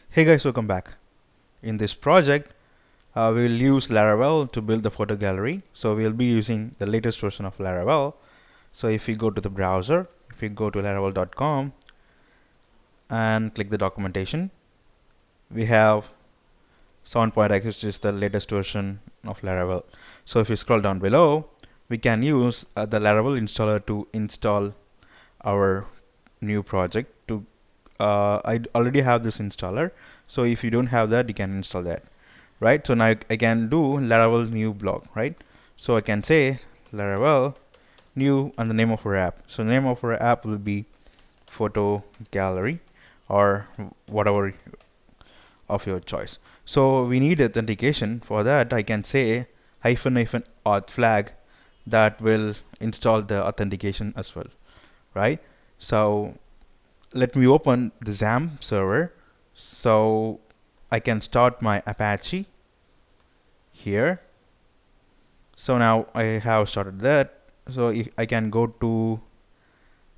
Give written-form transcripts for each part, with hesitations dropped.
Hey guys, welcome back. In this project, we'll use Laravel to build the photo gallery. So we'll be using the latest version of Laravel. So if you go to the browser, if you go to laravel.com and click the documentation, we have 7.x, which is the latest version of Laravel. So if you scroll down below, we can use the Laravel installer to install our new project. I already have this installer, so if you don't have that, you can install that. Right, so now I can do Laravel new blog, right? So I can say Laravel new and the name of our app. So the name of our app will be photo gallery or whatever of your choice. So we need authentication. For that, I can say hyphen auth flag that will install the authentication as well, right? So let me open the XAMPP server. So I can start my Apache here. So now I have started that. So if I can go to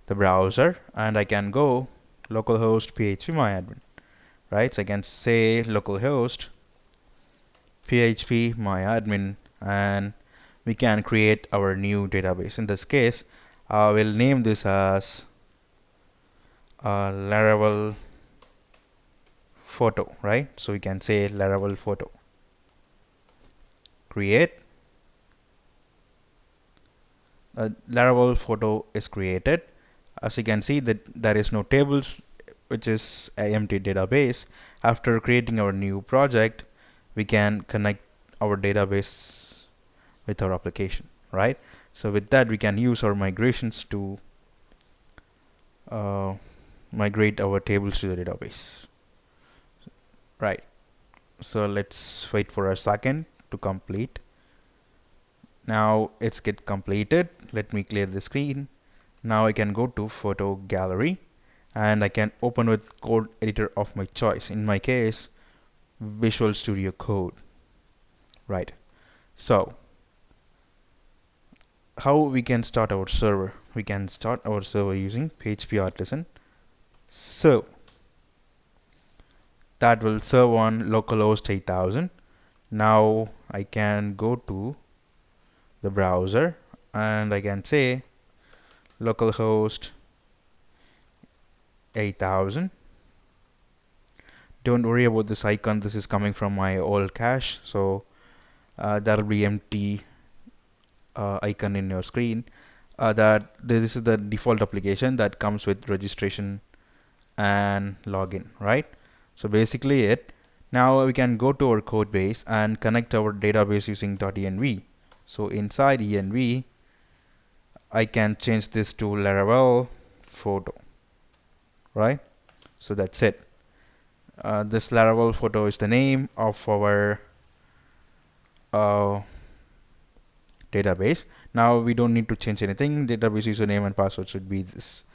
the browser and I can go localhost php myadmin, right? So I can say localhost php myadmin and we can create our new database. In this case, we'll name this as Laravel photo, right? So we can say Laravel photo. Create. Laravel photo is created. As you can see that there is no tables, which is an empty database. After creating our new project, we can connect our database with our application, right? So with that, we can use our migrations to migrate our tables to the database, right? So let's wait for a second to complete. Now it's get completed. Let me clear the screen. Now I can go to photo gallery and I can open with code editor of my choice. In my case, Visual Studio Code, right? So how we can start our server? We can start our server using PHP Artisan. So that will serve on localhost 8000. Now I can go to the browser and I can say localhost 8000. Don't worry about this icon. This is coming from my old cache, so that'll be empty icon in your screen. That this is the default application that comes with registration and login, right? So basically it. Now we can go to our code base and connect our database using .env. So inside env, I can change this to Laravel photo, right? So that's it. This Laravel photo is the name of our database. Now we don't need to change anything. Database username and password should be this,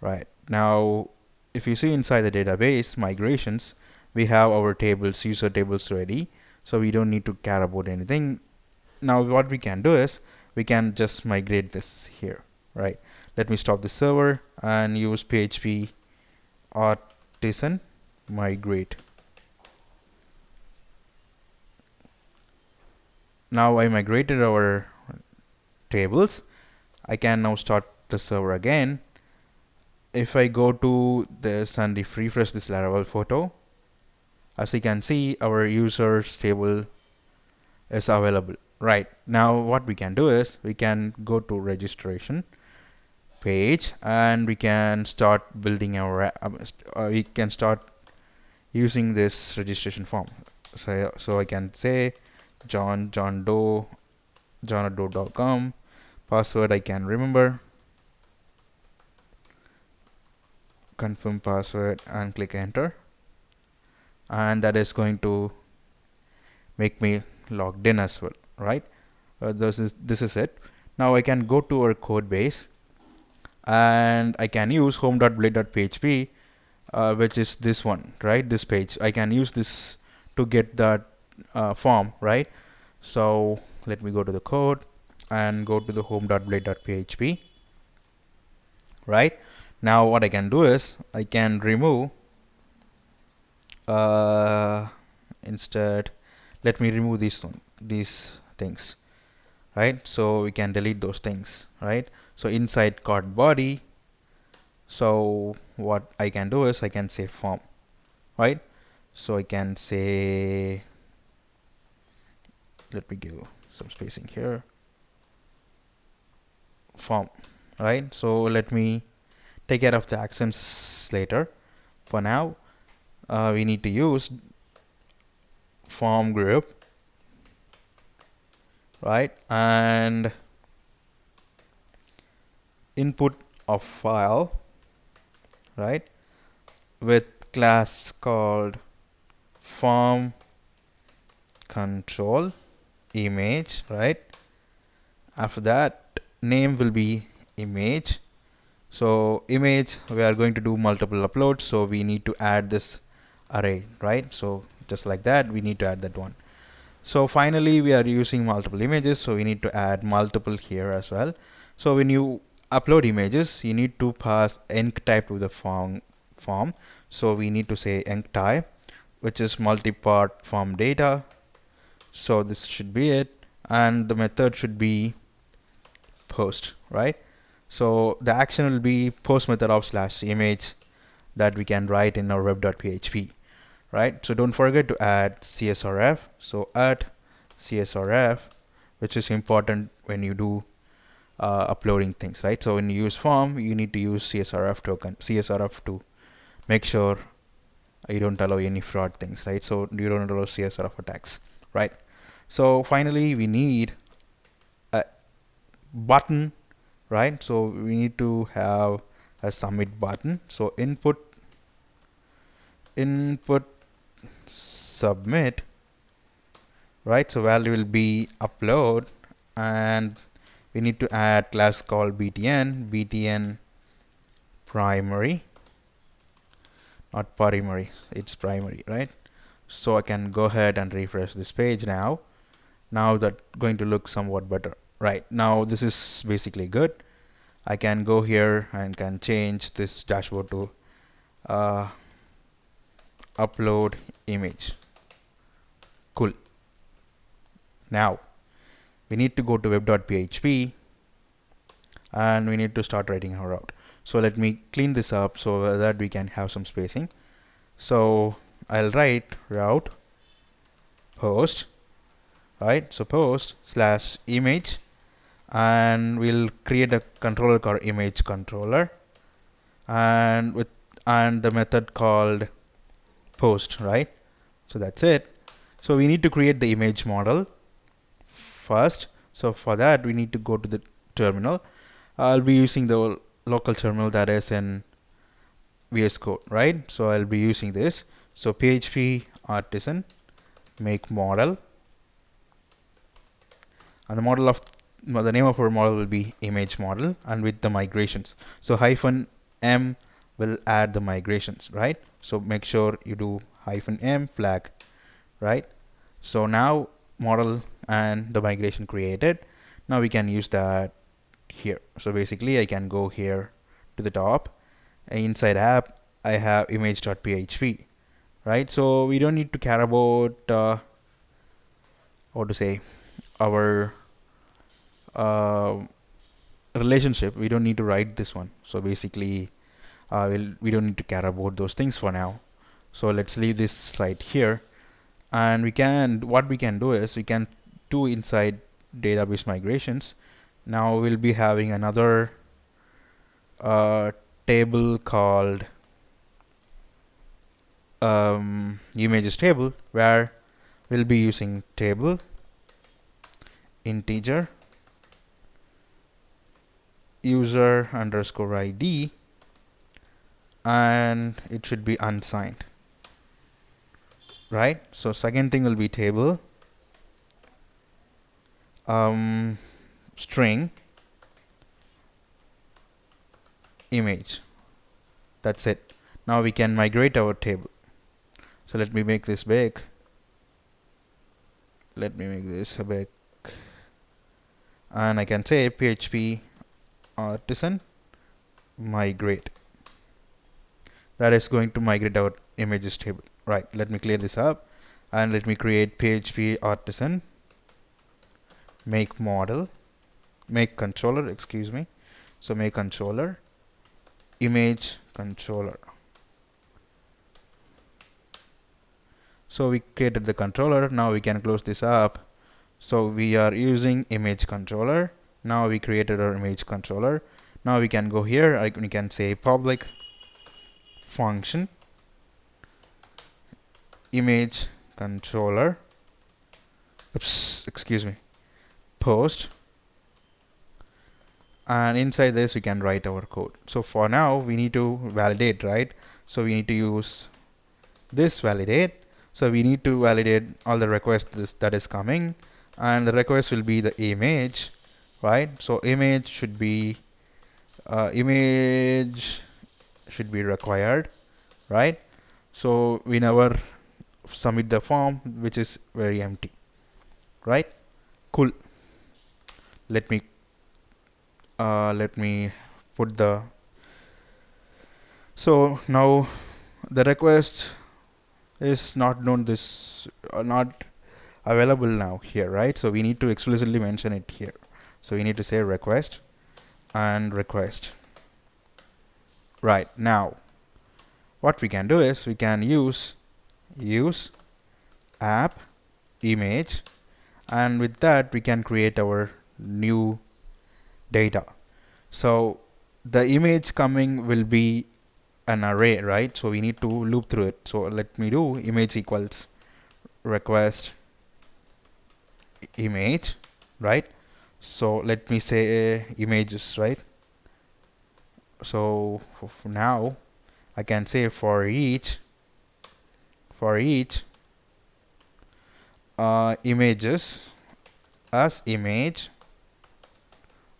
right? Now if you see inside the database migrations, we have our tables, user tables ready, so we don't need to care about anything. Now what we can do is we can just migrate this here, right? Let me stop the server and use PHP Artisan migrate. Now I migrated our tables. I can now start the server again. If I go to this and refresh this Laravel photo, as you can see, our users table is available. Right, now what we can do is we can go to registration page and we can start building our we can start using this registration form. So I can say johndoe.com. Password I can remember, confirm password and click enter, and that is going to make me logged in as well, right? This is it. Now I can go to our code base and I can use home.blade.php, which is this one, right? This page. I can use this to get that form, right? So let me go to the code and go to the home.blade.php, right? Now what I can do is I can remove instead, let me remove these things, right? So we can delete those things, right? So inside card body, so what I can do is I can say form, right? So I can say, let me give some spacing here, form, right? So let me take care of the accents later. For now, we need to use form group, right? And input of file, right? With class called form control image, right? After that, name will be image. So image, we are going to do multiple uploads, so we need to add this array, right? So just like that, we need to add that one. So finally, we are using multiple images, so we need to add multiple here as well. So when you upload images, you need to pass enc type to the form. So we need to say enc type, which is multi-part form data. So this should be it, and the method should be post, right? So the action will be post method of slash image that we can write in our web.php, right? So don't forget to add csrf. So add csrf, which is important when you do uploading things, right? So when you use form, you need to use csrf token, csrf to make sure you don't allow any fraud things, right? So you don't allow csrf attacks, right? So finally, we need a button, right? So we need to have a submit button. So input submit, right? So value will be upload, and we need to add class called btn primary, not primary, it's primary, right? So I can go ahead and refresh this page now. Now that going to look somewhat better, right? Now this is basically good. I can go here and can change this dashboard to upload image. Cool. Now we need to go to web.php and we need to start writing our route. So let me clean this up so that we can have some spacing. So I'll write route post, right? So post slash image, and we'll create a controller called image controller, and the method called post, right? So that's it. So we need to create the image model first. So for that, we need to go to the terminal. I'll be using the local terminal that is in VS Code, right? So I'll be using this. So PHP artisan make model, and the name of our model will be image model, and with the migrations. So -m will add the migrations, right? So make sure you do -m flag, right? So now model and the migration created. Now we can use that here. So basically I can go here to the top. Inside app, I have image.php, right? So we don't need to care about what to say, our relationship. We don't need to write this one. So basically we don't need to care about those things for now. So let's leave this right here, and what we can do is we can do inside database migrations. Now we'll be having another table called images table, where we'll be using table integer user underscore ID, and it should be unsigned, right? So second thing will be table string image. That's it. Now we can migrate our table. So let me make this big. Let me make this a big, and I can say PHP artisan migrate. That is going to migrate our images table, Right, let me clear this up and let me create PHP artisan make model, make controller, excuse me. So make controller, image controller. So we created the controller. Now we can close this up. So we are using image controller. Now we created our image controller. Now we can go here. We can say public function image controller. Oops, excuse me. Post. And inside this we can write our code. So for now we need to validate, right? So we need to use this validate. So we need to validate all the requests that is coming, and the request will be the image, right? So image should be required, right? So we never submit the form which is very empty, right? Cool. Let me put the, so now the request is not known, this not available now here, right? So we need to explicitly mention it here. So we need to say request and request. Right, now what we can do is we can use app image, and with that we can create our new data. So the image coming will be an array, right? So we need to loop through it. So let me do image equals request image, right? So let me say images, right? So now I can say for each images as image,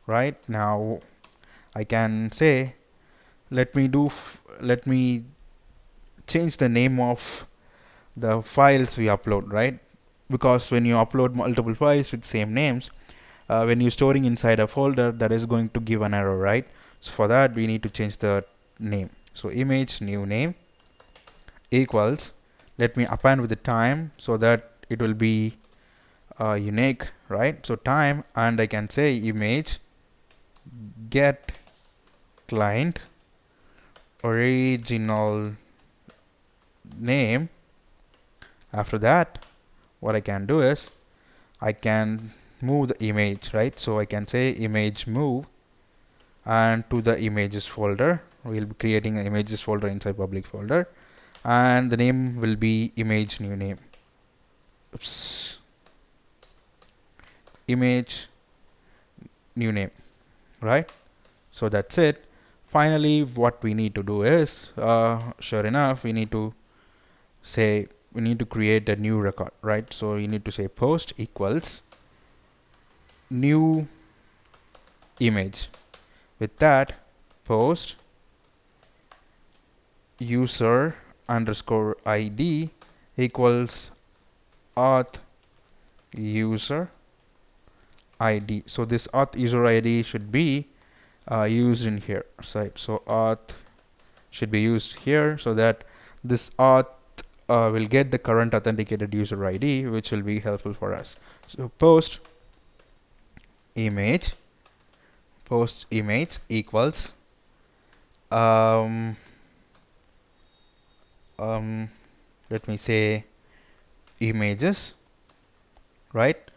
right? Now I can say let me change the name of the files we upload, right? Because when you upload multiple files with same names, when you're storing inside a folder, that is going to give an error, right? So for that we need to change the name. So image new name equals, let me append with the time so that it will be unique, right? So time, and I can say image get client original name. After that what I can do is I can move the image, right? So I can say image move, and to the images folder we'll be creating an images folder inside public folder, and the name will be image new name. Oops. Image new name, right? So that's it. Finally what we need to do is sure enough we need to create a new record, right? So we need to say post equals new image. With that, post user underscore ID equals auth user ID. So this auth user ID should be used in here, right? So auth should be used here, so that this auth will get the current authenticated user ID, which will be helpful for us. So post image equals let me say images, right,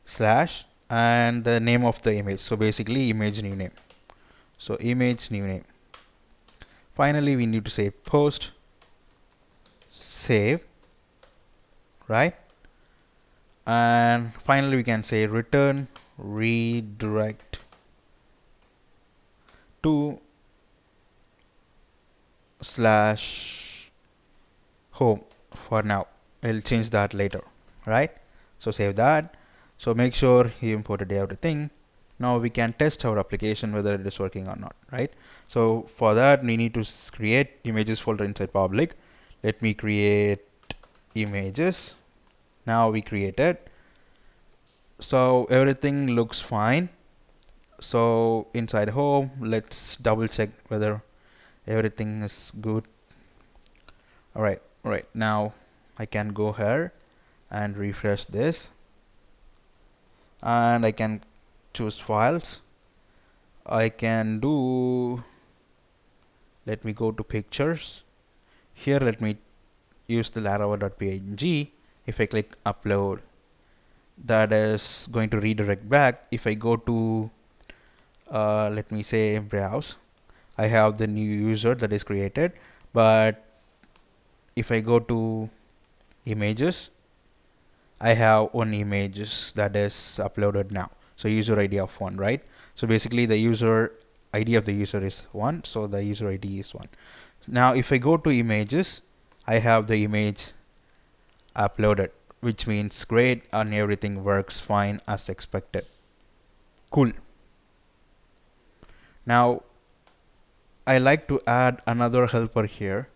slash, and the name of the image. So basically image new name. So image new name. Finally we need to say post save, right? And finally we can say return redirect to slash home. For now I'll change that later, right? So save that. So make sure you imported everything. Now we can test our application whether it is working or not, right? So for that we need to create images folder inside public. Let me create images. Now we created. So everything looks fine. So inside home, let's double check whether everything is good. All right, Right, now I can go here and refresh this, and I can choose files. I can do, let me go to pictures. Here let me use the laravel.png. If I click upload, that is going to redirect back. If I go to let me say browse, I have the new user that is created. But if I go to images, I have one images that is uploaded now. So user ID of 1, right? So basically the user ID of the user is 1, so the user ID is 1. Now if I go to images, I have the image uploaded, which means great, and everything works fine as expected. Cool. Now I like to add another helper here,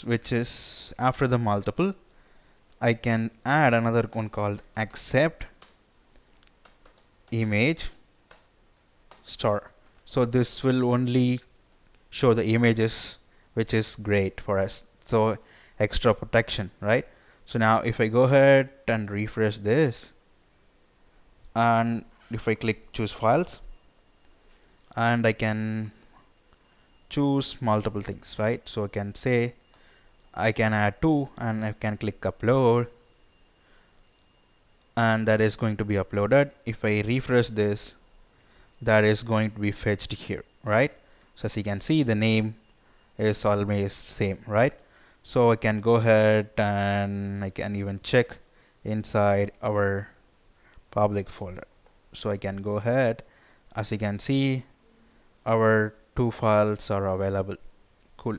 which is after the multiple, I can add another one called accept image star. So this will only show the images, which is great for us. So extra protection, right? So now if I go ahead and refresh this, and if I click choose files, and I can choose multiple things, right? So I can say I can add 2, and I can click upload, and that is going to be uploaded. If I refresh this, that is going to be fetched here, right? So as you can see, the name is always same, right? So I can go ahead and I can even check inside our public folder. So I can go ahead, as you can see, our 2 files are available. Cool.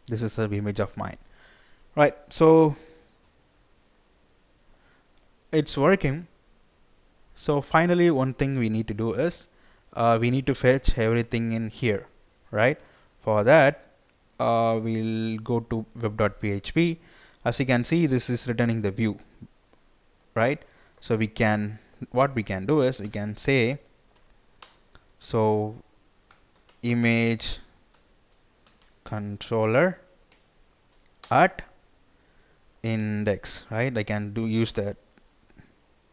This is an image of mine, right? So it's working. So finally, one thing we need to do is we need to fetch everything in here, right? For that, we'll go to web.php. As you can see, this is returning the view, right? So we can, what we can do is we can say, so image controller at index, right? I can use that,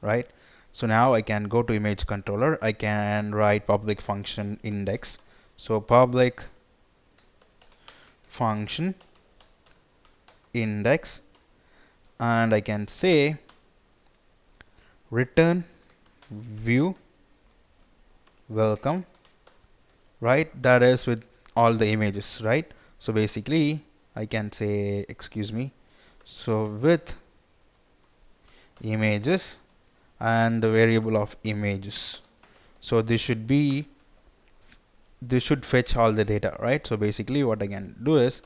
right? So now I can go to image controller. I can write public function index. So public function index, and I can say return view welcome, right? That is with all the images, right? So basically I can say, excuse me, so with images and the variable of images. So this should fetch all the data, right? So basically what I can do is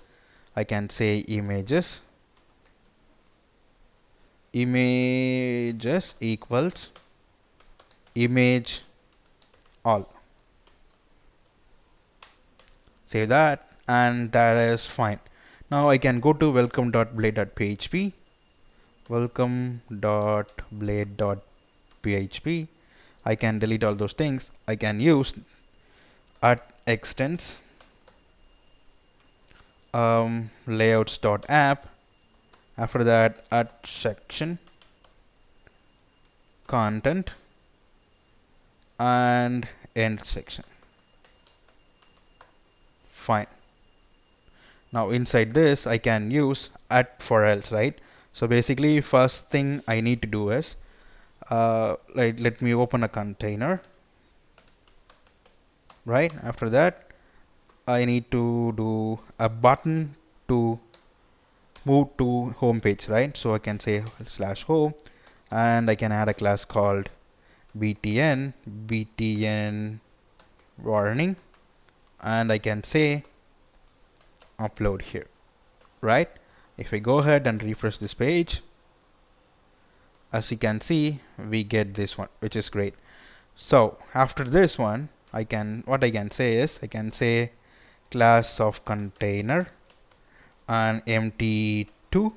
I can say images equals image all. Save that, and that is fine. Now I can go to welcome.blade.php, welcome.blade.php. I can delete all those things. I can use at extends layouts.app. After that, at section content and end section. Fine. Now inside this, I can use at for else, right? So basically, first thing I need to do is like, let me open a container, right? After that, I need to do a button to move to home page, right? So I can say /home, and I can add a class called btn warning, and I can say upload here, right? If I go ahead and refresh this page, as you can see, we get this one, which is great. So after this one, what I can say is I can say class of container and empty2,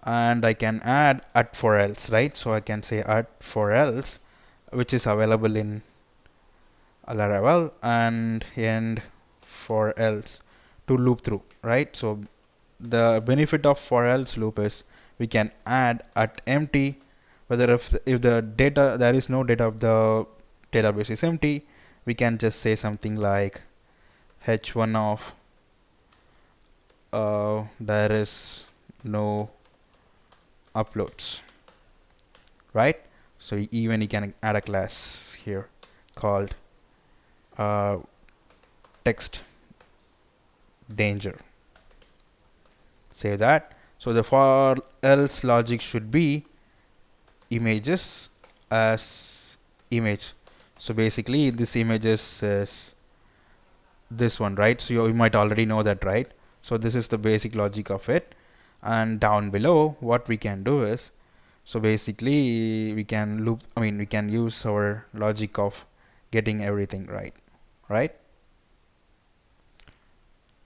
and I can add at for else, right? So I can say at for else, which is available in Laravel, and end for else to loop through, right? So the benefit of for else loop is we can add at empty, whether if the data, there is no data of the database is empty, we can just say something like h1 of there is no uploads, right? So even you can add a class here called text danger. Save that. So the for else logic should be images as image. So basically this images is this one, right? So you might already know that, right? So this is the basic logic of it. And down below what we can do is, so basically we can loop, we can use our logic of getting everything right?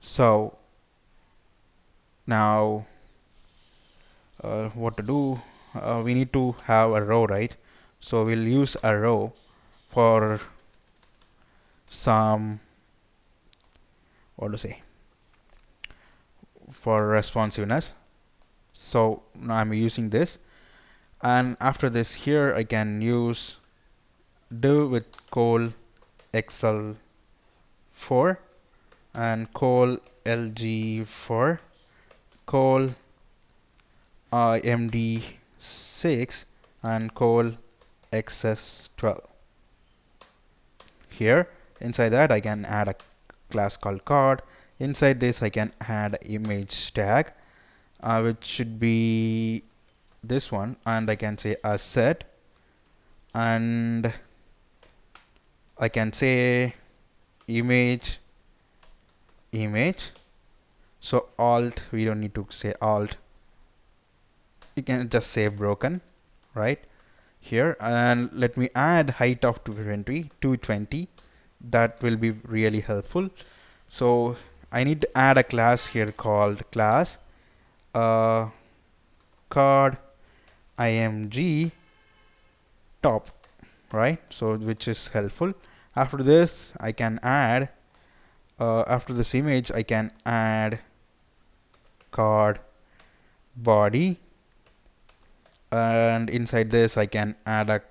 So now what to do, we need to have a row, right? So we'll use a row for some, what to say, for responsiveness. So now I'm using this, and after this here I can use div with col xl4 and col lg4, col imd6 and col xs12. Here inside that I can add a class called card. Inside this I can add image tag, which should be this one, and I can say a set, and I can say image. So alt, we don't need to say alt, you can just say broken right here, and let me add height of 220. That will be really helpful. So I need to add a class here called class card img top, right? So which is helpful. After this I can add after this image I can add card body, and inside this I can add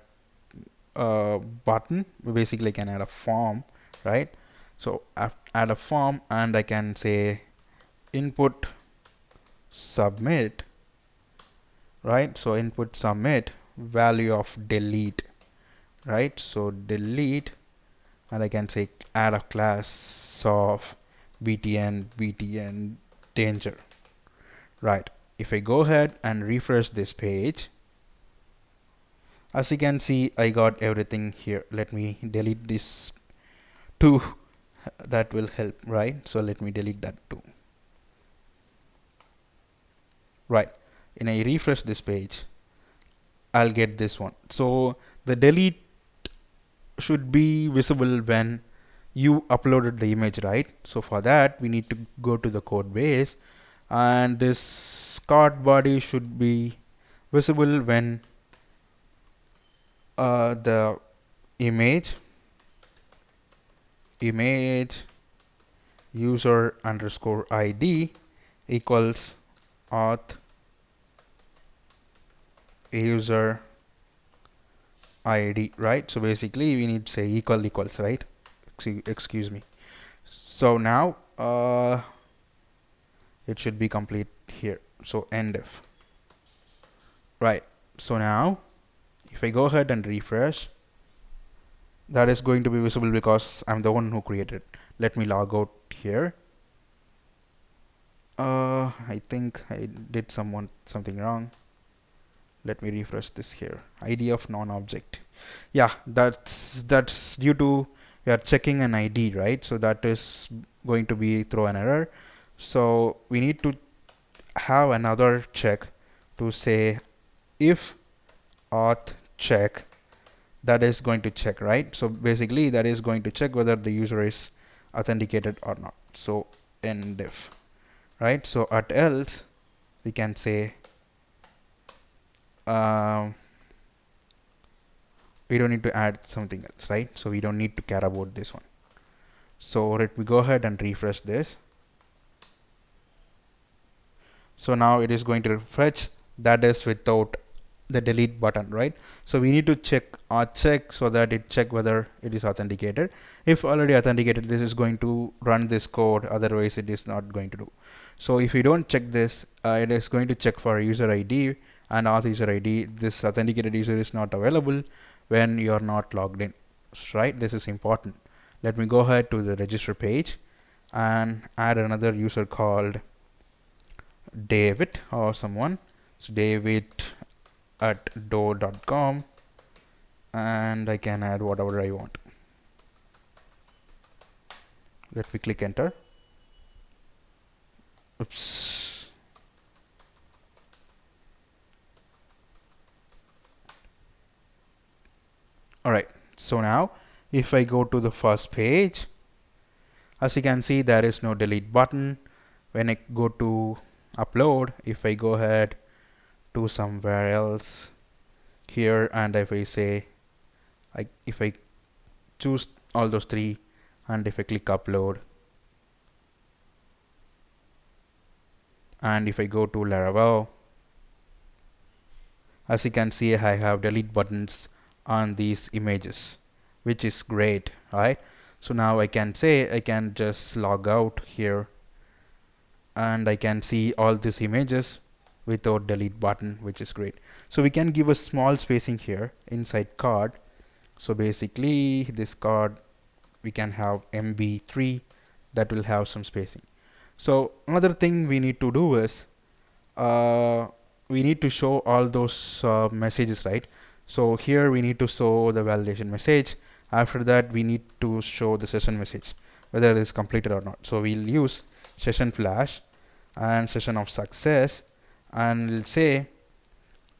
a button. Basically I can add a form, right? So add a form, and I can say input submit, right? So input submit value of delete, right? So delete, and I can say add a class of btn danger, right? If I go ahead and refresh this page, as you can see I got everything here. Let me delete this too, that will help, right? So let me delete that too, right? And I refresh this page, I'll get this one. So the delete should be visible when you uploaded the image, right? So for that we need to go to the code base, and this card body should be visible when the image user underscore id equals auth user id, right? So basically we need to say equals, right? Excuse me. So now it should be complete here. So end if, right? So now if I go ahead and refresh, that is going to be visible because I'm the one who created. Let me log out here. I think I did something wrong. Let me refresh this here. ID of non-object. Yeah, that's due to we are checking an ID, right? So that is going to be throw an error. So we need to have another check to say if auth check, that is going to check, right? So basically that is going to check whether the user is authenticated or not. So end if, right? So at else we can say we don't need to add something else, right? So we don't need to care about this one. So let me go ahead and refresh this. So now it is going to fetch, that is without the delete button, right? So we need to check so that it check whether it is authenticated. If already authenticated, this is going to run this code, otherwise it is not going to do. So if you don't check this, it is going to check for user ID and auth user ID. This authenticated user is not available when you are not logged in, right? This is important. Let me go ahead to the register page and add another user called David or someone. So David at do.com, and I can add whatever I want. Let me click enter. Oops. Alright, so now if I go to the first page, as you can see, there is no delete button. When I go to upload, if I go ahead to somewhere else here, and if I say, if I choose all those three, and if I click upload, and if I go to Laravel, as you can see, I have delete buttons on these images, which is great, right? So now I can just log out here, and I can see all these images without delete button, which is great. So we can give a small spacing here inside card. So basically this card, we can have MB3, that will have some spacing. So another thing we need to do is we need to show all those messages, right? So here we need to show the validation message. After that, we need to show the session message, whether it is completed or not. So we'll use session flash and session of success, and we'll say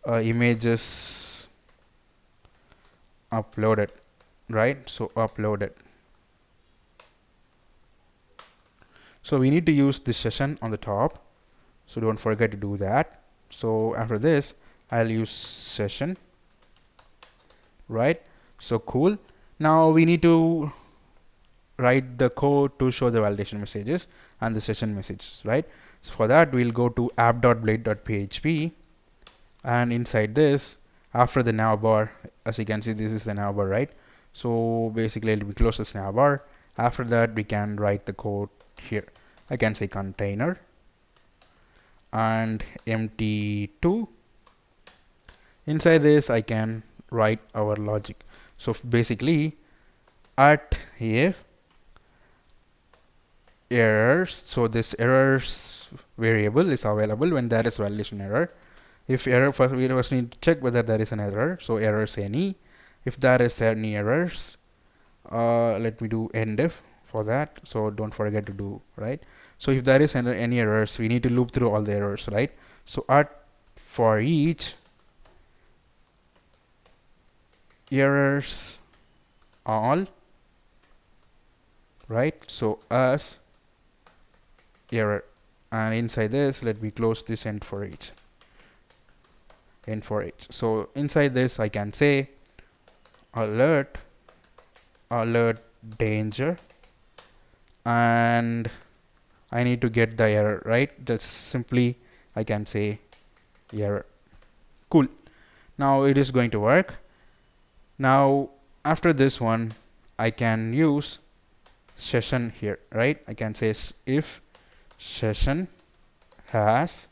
images uploaded, right? So uploaded. So we need to use this session on the top, so don't forget to do that. So after this, I'll use session, right? So cool. Now we need to write the code to show the validation messages and the session messages, right? So for that, we'll go to app.blade.php, and inside this, after the navbar, as you can see, this is the navbar, right? So basically, we close this navbar. After that, we can write the code here. I can say container and empty2. Inside this, I can write our logic. So basically, at if errors, so this errors variable is available when there is validation error. If error, first we first need to check whether there is an error. So errors any. If there is any errors, let me do endif for that. So don't forget to do, right? So if there is any errors, we need to loop through all the errors, right? So at for each errors all, right? So as error, and inside this, let me close this end for each. So inside this, I can say alert danger, and I need to get the error, right? Just simply I can say error. Cool. Now it is going to work. Now after this one, I can use session here, right? I can say if session has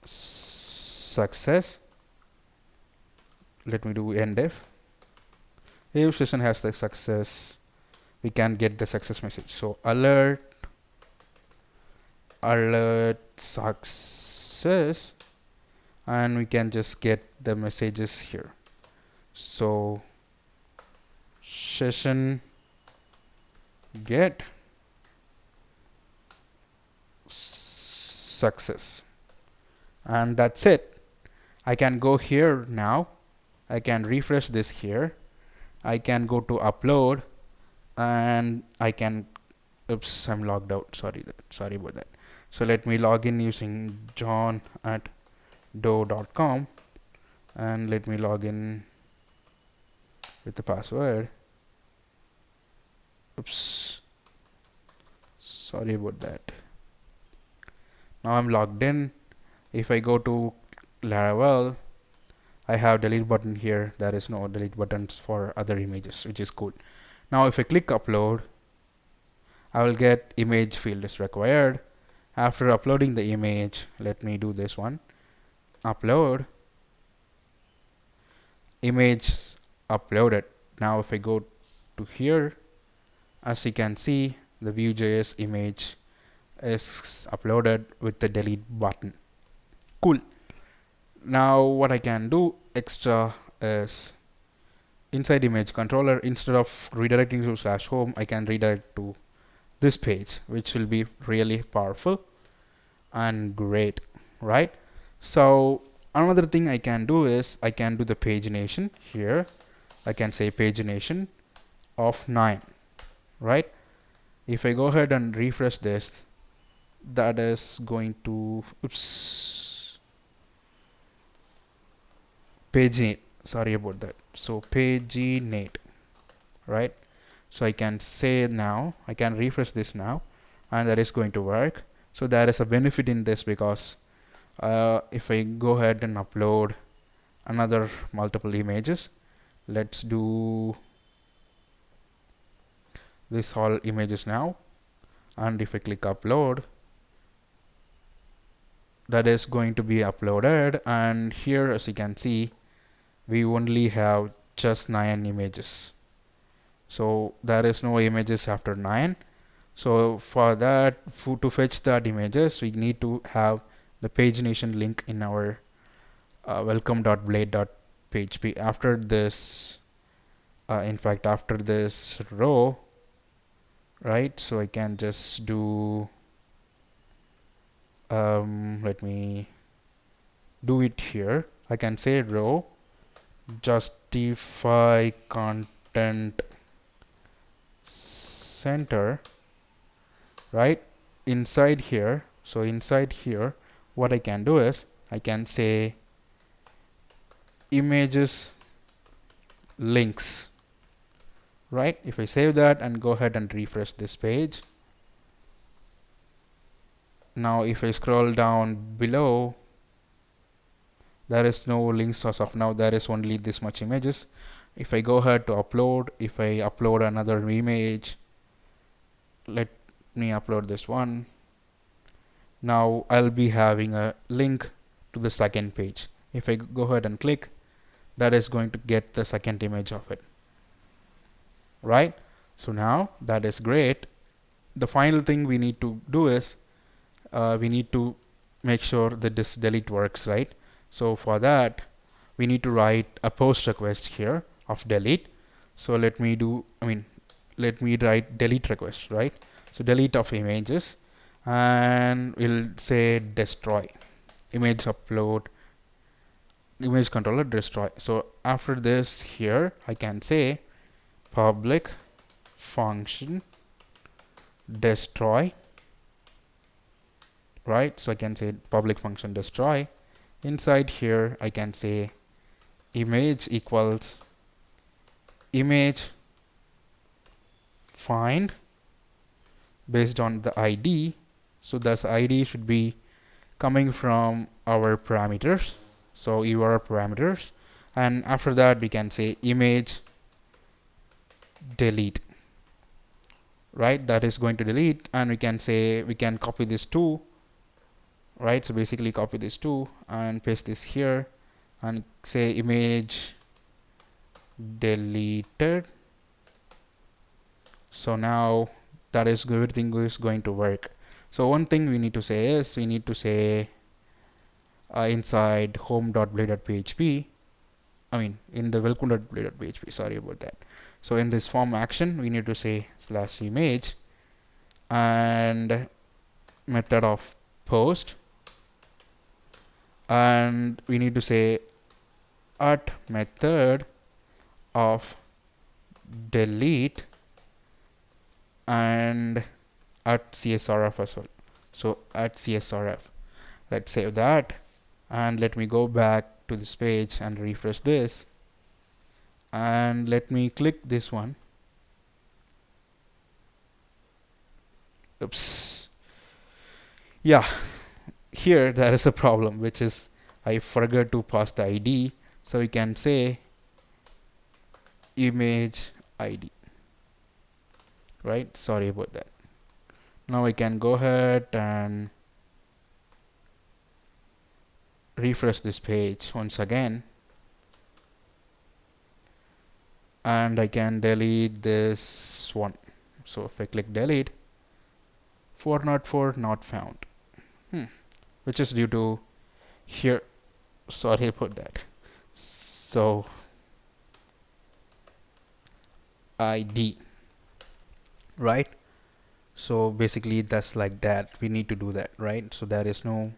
success, let me do endif. If session has the success, we can get the success message. So alert success, and we can just get the messages here. So session get success, and that's it. I can go here now. I can refresh this here. I can go to upload, and I can, oops, I'm logged out. Sorry about that. So let me log in using john at do.com, and let me log in with the password. Oops, sorry about that. Now I'm logged in. If I go to Laravel, I have delete button here. There is no delete buttons for other images, which is cool. Now if I click upload, I will get image field is required. After uploading the image, let me do this one. Upload, image uploaded. Now if I go to here, as you can see, the Vue.js image is uploaded with the delete button. Cool. Now what I can do extra is inside image controller, instead of redirecting to /home, I can redirect to this page, which will be really powerful and great, right? So another thing I can do is I can do the pagination here. I can say pagination of 9, right? If I go ahead and refresh this, that is going to paginate. Sorry about that. So paginate, right? So I can say now, I can refresh this now, and that is going to work. So there is a benefit in this because if I go ahead and upload another multiple images, let's do this all images now, and if I click upload, that is going to be uploaded, and here as you can see, we only have just 9 images. So there is no images after 9. So for that, to fetch that images, we need to have the pagination link in our welcome.blade.php. After this, in fact, after this row, right? So I can just do, let me do it here. I can say row justify content center, right? Inside here. So inside here, what I can do is I can say images links, right? If I save that and go ahead and refresh this page, now if I scroll down below, there is no links as of now. There is only this much images. If I go ahead to upload, if I upload another image, let me upload this one. Now I'll be having a link to the second page. If I go ahead and click, that is going to get the second image of it, right? So now that is great. The final thing we need to do is we need to make sure that this delete works, right? So for that, we need to write a post request here of delete. So let me write delete request, right? So delete of images, and we'll say destroy image upload, image controller destroy. So after this here, I can say public function destroy, right? So I can say public function destroy. Inside here, I can say image equals image find based on the ID. So this ID should be coming from our parameters. So URL parameters. And after that, we can say image delete, right? That is going to delete, and we can say we can copy this too, right? So basically copy this too and paste this here and say image deleted. So now that is everything is going to work. So one thing we need to say is we need to say inside home.blade.php, in the welcome.blade.php, sorry about that. So in this form action, we need to say /image and method of post, and we need to say at method of delete and at csrf as well. So at csrf, let's save that, and let me go back to this page and refresh this, and let me click this one. Oops. Yeah, here there is a problem, which is I forgot to pass the ID. So we can say image ID, right? Sorry about that. Now I can go ahead and refresh this page once again, and I can delete this one. So if I click delete, 404 not found, which is due to here. Sorry about that. So ID, right? So basically that's like that. We need to do that, right? So there is no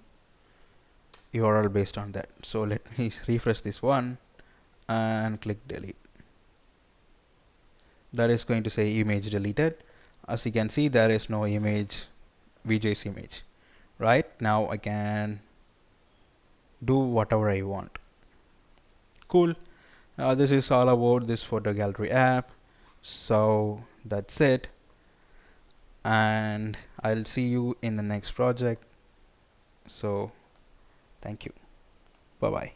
URL based on that. So let me refresh this one and click delete. That is going to say image deleted. As you can see, there is no image, VJ's image. Right now I can do whatever I want. Cool. This is all about this photo gallery app. So that's it, and I'll see you in the next project. So thank you. Bye bye.